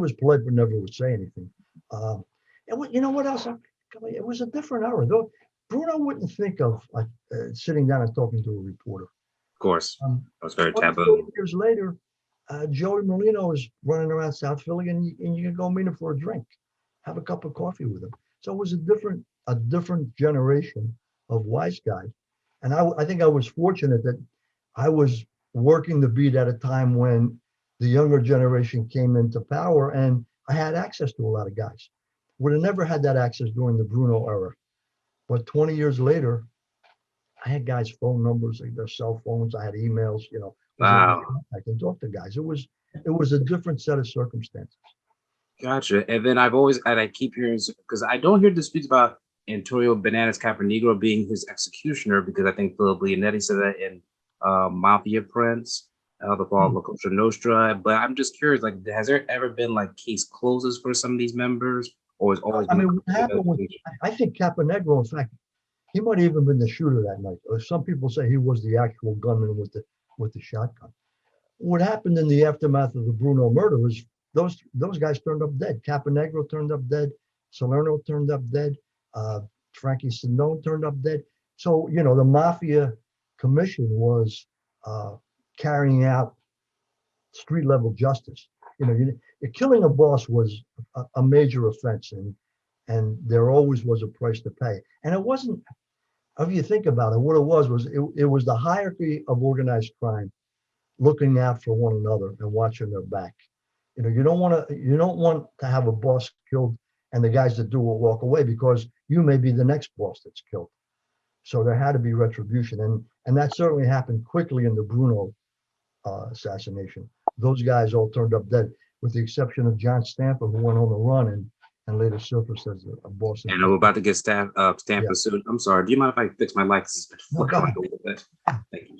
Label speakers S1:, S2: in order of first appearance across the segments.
S1: was polite, but never would say anything. You know what else? It was a different era. Though Bruno wouldn't think of sitting down and talking to a reporter.
S2: Of course, that was very
S1: 20
S2: taboo.
S1: years later, Joey Molino is running around South Philly, and you can go meet him for a drink, have a cup of coffee with him. So it was a different generation of wise guys. And I think I was fortunate that I was working the beat at a time when the younger generation came into power, and I had access to a lot of guys. Would have never had that access during the Bruno era. But 20 years later, I had guys' phone numbers, like their cell phones. I had emails.
S2: Wow.
S1: I can talk to guys. It was a different set of circumstances.
S2: Gotcha. And then I keep hearing, because I don't hear disputes about Antonio Bananas Caponigro being his executioner, because I think Philip Leonetti said that in Mafia Prince, the fall of La Cosa Nostra. But I'm just curious, like, has there ever been like case closes for some of these members, or is always?
S1: I mean, what happened with, I think Caponegro, in fact, he might have even been the shooter that night. Or some people say he was the actual gunman with the shotgun. What happened in the aftermath of the Bruno murder was those guys turned up dead. Caponegro turned up dead. Salerno turned up dead. Frankie Sindone turned up dead. So, the Mafia Commission was carrying out street level justice. Killing a boss was a major offense, and there always was a price to pay. And it wasn't, if you think about it, what it was it was the hierarchy of organized crime looking out for one another and watching their back. You don't want to have a boss killed and the guys that do will walk away, because you may be the next boss that's killed. So there had to be retribution, and that certainly happened quickly in the Bruno assassination. Those guys all turned up dead, with the exception of John Stamper, who went on the run and later surfaced as a boss.
S2: And I'm about to get Stamper
S1: Yeah.
S2: sued. I'm sorry. Do you mind if I fix my light? This has been
S1: No, go
S2: flickering
S1: ahead.
S2: a little bit. Thank you.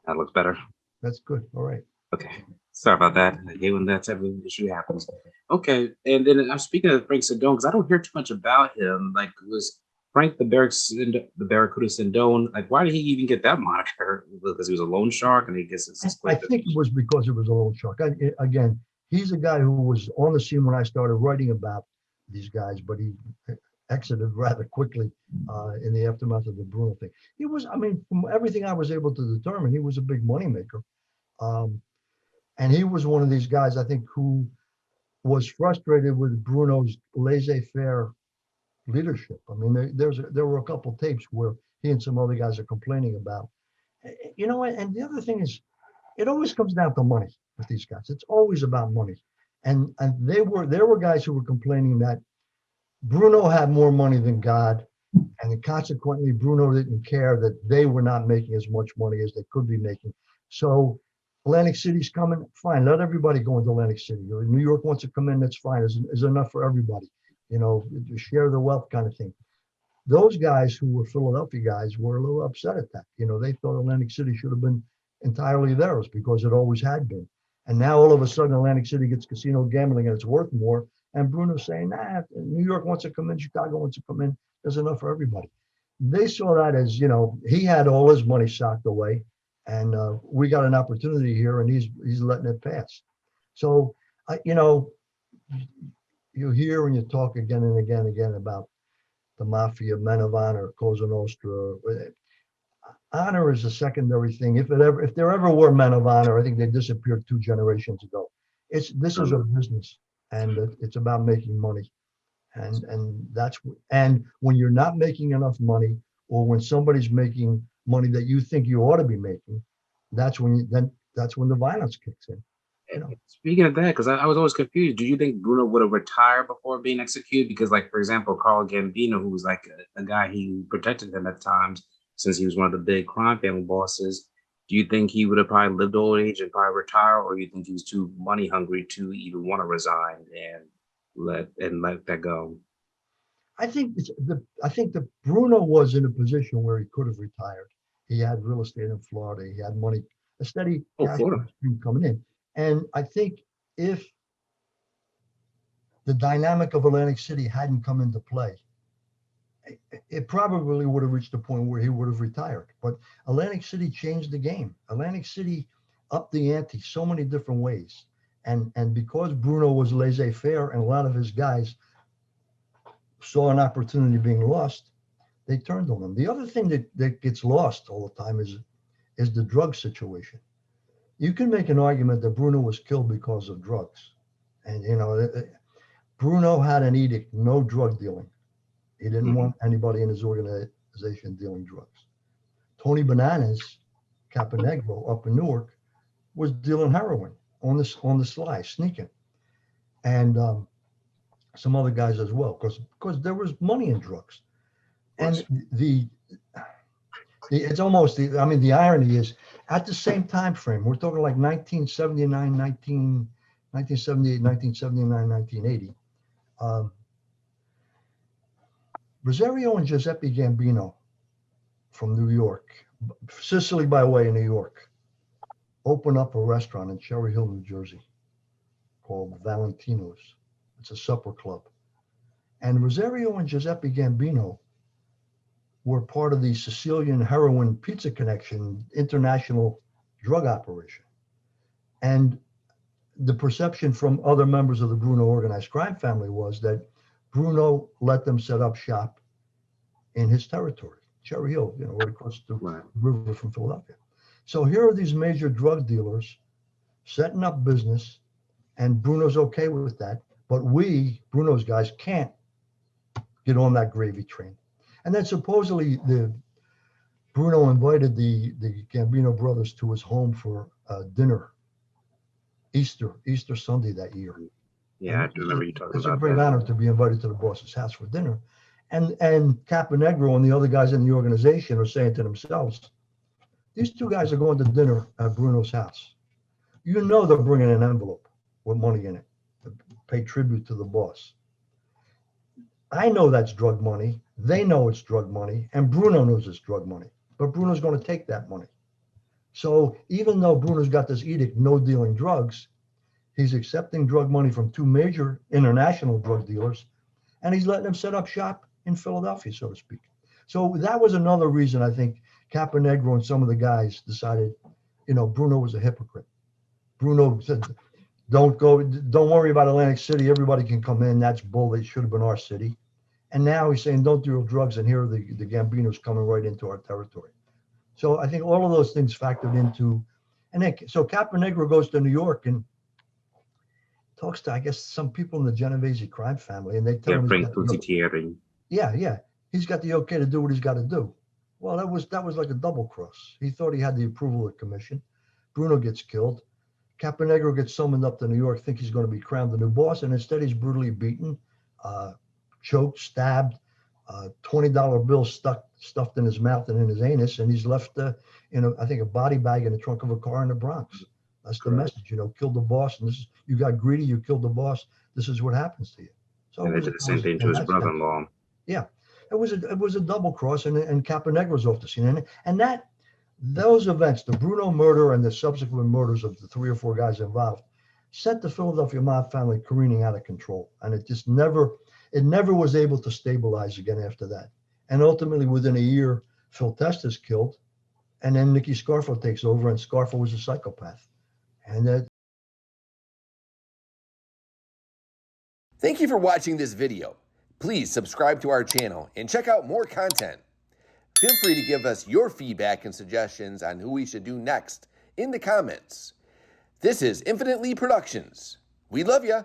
S2: That looks better.
S1: That's good. All right.
S2: Okay. Sorry about that. I hate when that type of issue happens. Okay. And then I'm speaking of Frank Sindone, because I don't hear too much about him. Like, was Frank the Barracuda Sindone? Like, why did he even get that moniker? Because he was a loan shark, and he gets.
S1: I think it was because it was a loan shark. Again, he's a guy who was on the scene when I started writing about these guys, but he exited rather quickly in the aftermath of the Bruno thing. He was, I mean, from everything I was able to determine, he was a big moneymaker. And he was one of these guys, I think, who was frustrated with Bruno's laissez-faire leadership. I mean, there were a couple tapes where he and some other guys are complaining about. And the other thing is, it always comes down to money with these guys. It's always about money. And there were guys who were complaining that Bruno had more money than God, and then consequently Bruno didn't care that they were not making as much money as they could be making. So Atlantic City's coming, fine, let everybody go into Atlantic City. New York wants to come in, that's fine. Is enough for everybody, share the wealth kind of thing. Those guys who were Philadelphia guys were a little upset at that. They thought Atlantic City should have been entirely theirs because it always had been. And now all of a sudden Atlantic City gets casino gambling and it's worth more. And Bruno's saying, nah, New York wants to come in, Chicago wants to come in. There's enough for everybody. They saw that as, he had all his money socked away, and we got an opportunity here, and he's letting it pass. So, you hear and you talk again and again about the mafia, men of honor, Cosa Nostra. Honor is a secondary thing. If there ever were men of honor, I think they disappeared 2 generations ago. This is a business, and it's about making money, and when you're not making enough money, or when somebody's making money that you think you ought to be making, that's when the violence kicks in.
S2: Speaking of that, because I was always confused, do you think Bruno would have retired before being executed? Because, like, for example, Carl Gambino, who was like a guy who protected him at times, since he was one of the big crime family bosses, do you think he would have probably lived old age and probably retire, or do you think he was too money hungry to even want to resign and let that go?
S1: I think that Bruno was in a position where he could have retired. He had real estate in Florida. He had money, a steady cash stream coming in. And I think if the dynamic of Atlantic City hadn't come into play, it probably would have reached a point where he would have retired. But Atlantic City changed the game. Atlantic City upped the ante so many different ways. And because Bruno was laissez-faire and a lot of his guys saw an opportunity being lost, they turned on him. The other thing that gets lost all the time is the drug situation. You can make an argument that Bruno was killed because of drugs. And, Bruno had an edict, no drug dealing. He didn't want anybody in his organization dealing drugs. Tony Bananas, Caponigro up in Newark, was dealing heroin on the sly, sneaking. And some other guys as well, because there was money in drugs. And it's almost, the irony is at the same time frame, we're talking like 1979, 1978, 1979, 1980. Rosario and Giuseppe Gambino from New York, Sicily by way of New York, open up a restaurant in Cherry Hill, New Jersey called Valentino's. It's a supper club. And Rosario and Giuseppe Gambino were part of the Sicilian heroin pizza connection international drug operation. And the perception from other members of the Bruno organized crime family was that Bruno let them set up shop in his territory, Cherry Hill, right across the river from Philadelphia. So here are these major drug dealers setting up business, and Bruno's okay with that. But we, Bruno's guys, can't get on that gravy train. And then supposedly Bruno invited the Gambino brothers to his home for dinner, Easter Sunday that year.
S2: Yeah, I do remember you talking about that.
S1: It's a great honor to be invited to the boss's house for dinner. And Caponigro and the other guys in the organization are saying to themselves, these two guys are going to dinner at Bruno's house. They're bringing an envelope with money in it to pay tribute to the boss. I know that's drug money. They know it's drug money. And Bruno knows it's drug money. But Bruno's going to take that money. So even though Bruno's got this edict, no dealing drugs, he's accepting drug money from two major international drug dealers, and he's letting them set up shop in Philadelphia, so to speak. So that was another reason I think Caponigro and some of the guys decided, Bruno was a hypocrite. Bruno said, don't worry about Atlantic City. Everybody can come in. That's bull. It should have been our city. And now he's saying, don't deal drugs. And here are the Gambinos coming right into our territory. So I think all of those things factored into, and then, so Caponigro goes to New York and talks to, I guess, some people in the Genovese crime family, and they tell him, he's got the okay to do what he's got to do. Well, that was like a double cross. He thought he had the approval of the commission. Bruno gets killed. Caponigro gets summoned up to New York, think he's going to be crowned the new boss, and instead he's brutally beaten, choked, stabbed, $20 bill stuffed in his mouth and in his anus, and he's left in I think a body bag in the trunk of a car in the Bronx. That's the message, kill the boss, and you got greedy, you killed the boss. This is what happens to you. So
S2: and they did the same thing to his brother-in-law.
S1: Yeah, it was a double cross, and Caponigro's off the scene, and those events, the Bruno murder and the subsequent murders of the 3 or 4 guys involved, sent the Philadelphia mob family careening out of control, and it never was able to stabilize again after that. And ultimately, within a year, Phil Testa is killed, and then Nicky Scarfo takes over, and Scarfo was a psychopath. And
S3: Thank you for watching this video. Please subscribe to our channel and check out more content. Feel free to give us your feedback and suggestions on who we should do next in the comments. This is Infinitely Productions. We love ya.